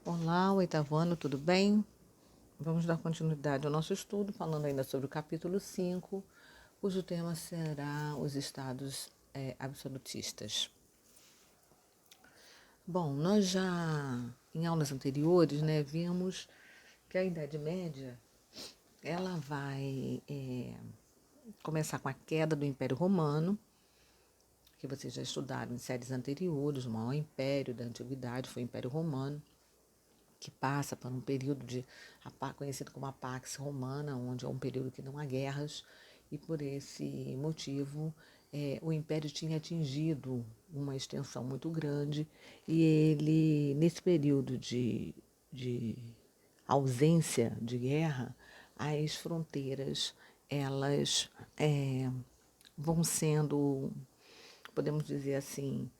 Olá, oitavo ano, tudo bem? Vamos dar continuidade ao nosso estudo, falando ainda sobre o capítulo 5, cujo tema será os estados absolutistas. Bom, nós já, em aulas anteriores, vimos que a Idade Média, ela vai começar com a queda do Império Romano, que vocês já estudaram em séries anteriores. O maior império da antiguidade foi o Império Romano, que passa por um período conhecido como a Pax Romana, onde é um período que não há guerras, e por esse motivo o Império tinha atingido uma extensão muito grande, e ele, nesse período de ausência de guerra, as fronteiras elas vão sendo, podemos dizer assim,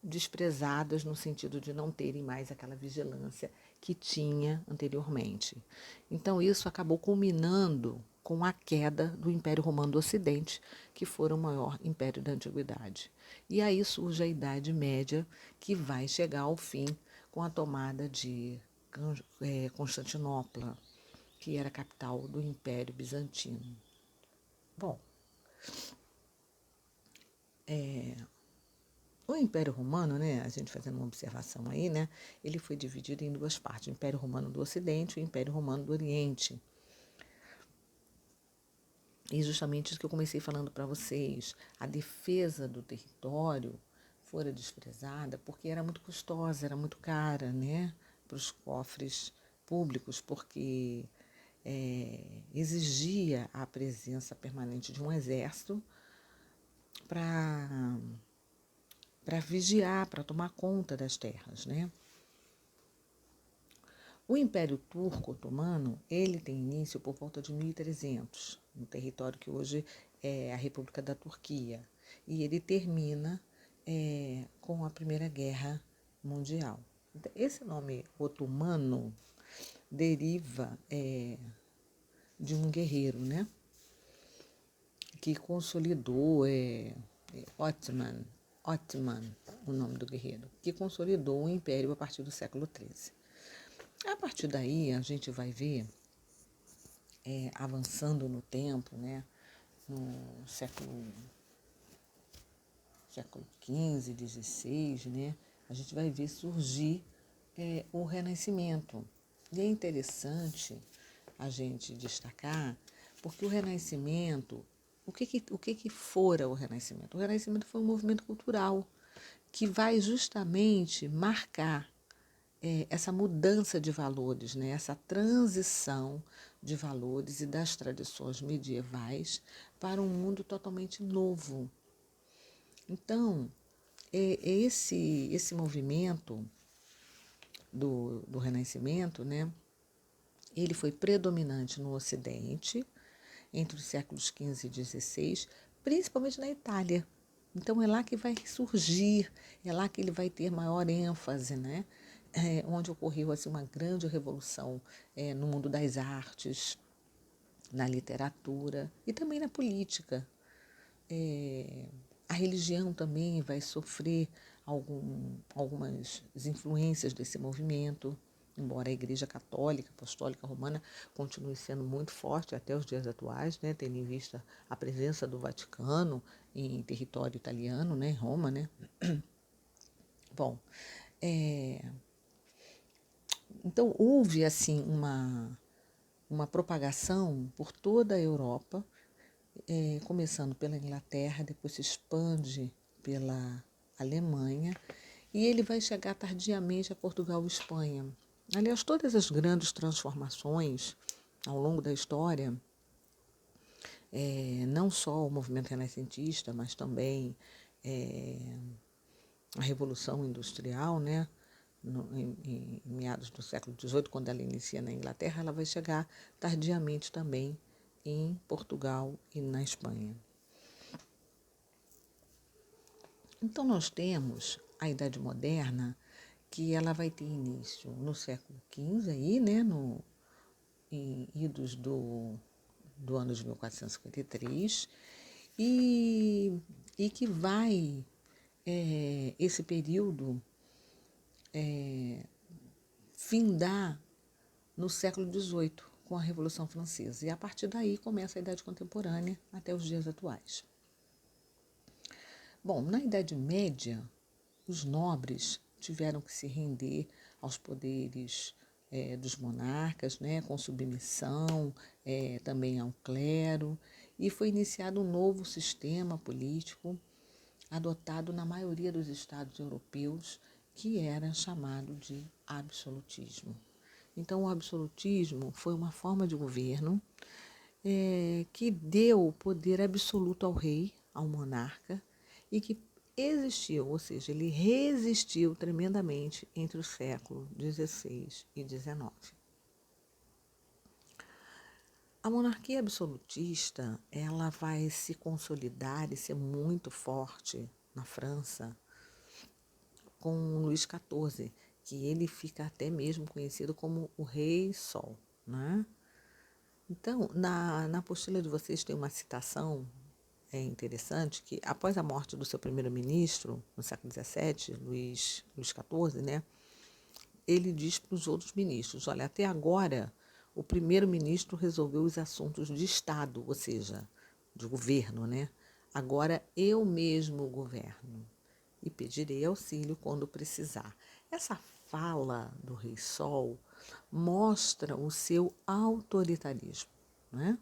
desprezadas no sentido de não terem mais aquela vigilância que tinha anteriormente. Então isso acabou culminando com a queda do Império Romano do Ocidente, que foi o maior império da antiguidade. E aí surge a Idade Média, que vai chegar ao fim com a tomada de Constantinopla, que era a capital do Império Bizantino. Bom, o Império Romano, a gente fazendo uma observação aí, ele foi dividido em duas partes, o Império Romano do Ocidente e o Império Romano do Oriente. E justamente isso que eu comecei falando para vocês, a defesa do território fora desprezada porque era muito custosa, era muito cara, para os cofres públicos, porque exigia a presença permanente de um exército para vigiar, para tomar conta das terras, O Império Turco Otomano, ele tem início por volta de 1300, no território que hoje é a República da Turquia, e ele termina com a Primeira Guerra Mundial. Esse nome otomano deriva de um guerreiro, que consolidou, Ottoman, o nome do guerreiro, que consolidou o império a partir do século XIII. A partir daí, a gente vai ver, avançando no tempo, no século XV, XVI, a gente vai ver surgir o Renascimento. E é interessante a gente destacar, porque o Renascimento, o que fora o Renascimento? O Renascimento foi um movimento cultural que vai justamente marcar essa mudança de valores, essa transição de valores e das tradições medievais para um mundo totalmente novo. Então, esse movimento do Renascimento, ele foi predominante no Ocidente, entre os séculos XV e XVI, principalmente na Itália. Então, é lá que vai surgir, é lá que ele vai ter maior ênfase, onde ocorreu assim, uma grande revolução no mundo das artes, na literatura e também na política. A religião também vai sofrer algumas influências desse movimento, embora a Igreja Católica, Apostólica Romana continue sendo muito forte até os dias atuais, tendo em vista a presença do Vaticano em território italiano, em Roma. Bom, então houve assim uma propagação por toda a Europa, começando pela Inglaterra, depois se expande pela Alemanha, e ele vai chegar tardiamente a Portugal e Espanha. Aliás, todas as grandes transformações ao longo da história, não só o movimento renascentista, mas também a Revolução Industrial, em meados do século XVIII, quando ela inicia na Inglaterra, ela vai chegar tardiamente também em Portugal e na Espanha. Então, nós temos a Idade Moderna, que ela vai ter início no século XV, aí, em idos do ano de 1453, e que vai, esse período, findar no século XVIII, com a Revolução Francesa. E a partir daí começa a Idade Contemporânea até os dias atuais. Bom, na Idade Média, os nobres tiveram que se render aos poderes dos monarcas, né, com submissão também ao clero, e foi iniciado um novo sistema político adotado na maioria dos estados europeus, que era chamado de absolutismo. Então, o absolutismo foi uma forma de governo que deu poder absoluto ao rei, ao monarca, e que existiu, ou seja, ele resistiu tremendamente entre o século XVI e XIX. A monarquia absolutista, ela vai se consolidar e ser muito forte na França com Luís XIV, que ele fica até mesmo conhecido como o Rei Sol, né? Então, na apostila de vocês tem uma citação interessante, que após a morte do seu primeiro-ministro, no século XVII, Luís XIV, né, ele diz para os outros ministros, olha, até agora o primeiro-ministro resolveu os assuntos de Estado, ou seja, de governo, né? Agora eu mesmo governo e pedirei auxílio quando precisar. Essa fala do Rei Sol mostra o seu autoritarismo, né?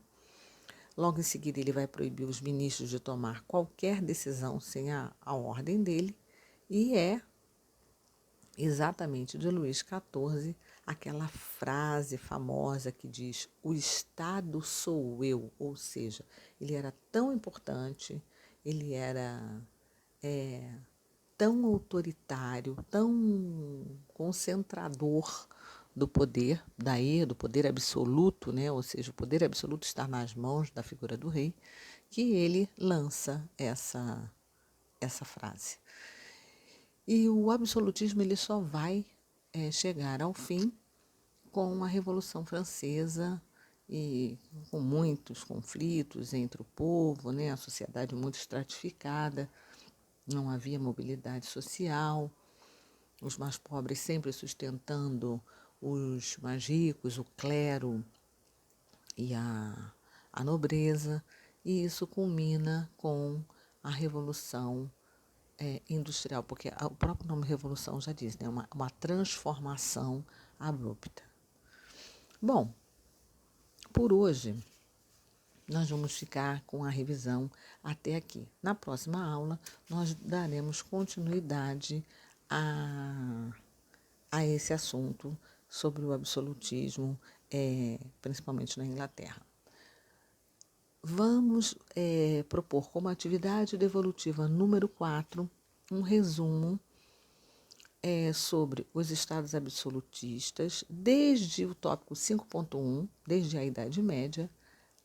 Logo em seguida, ele vai proibir os ministros de tomar qualquer decisão sem a ordem dele, e é exatamente de Luís XIV aquela frase famosa que diz: o Estado sou eu, ou seja, ele era tão importante, ele era tão autoritário, tão concentrador do poder, daí do poder absoluto, né? Ou seja, o poder absoluto está nas mãos da figura do rei, que ele lança essa frase. E o absolutismo ele só vai chegar ao fim com a Revolução Francesa e com muitos conflitos entre o povo, né? A sociedade muito estratificada, não havia mobilidade social, os mais pobres sempre sustentando os mais ricos, o clero e a nobreza, e isso culmina com a Revolução Industrial, porque o próprio nome Revolução já diz, né? Uma transformação abrupta. Bom, por hoje nós vamos ficar com a revisão até aqui. Na próxima aula, nós daremos continuidade a esse assunto sobre o absolutismo, principalmente na Inglaterra. Vamos propor como atividade devolutiva número 4 um resumo sobre os estados absolutistas, desde o tópico 5.1, desde a Idade Média,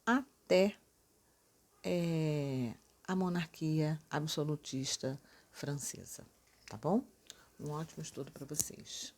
até a monarquia absolutista francesa. Tá bom? Um ótimo estudo para vocês.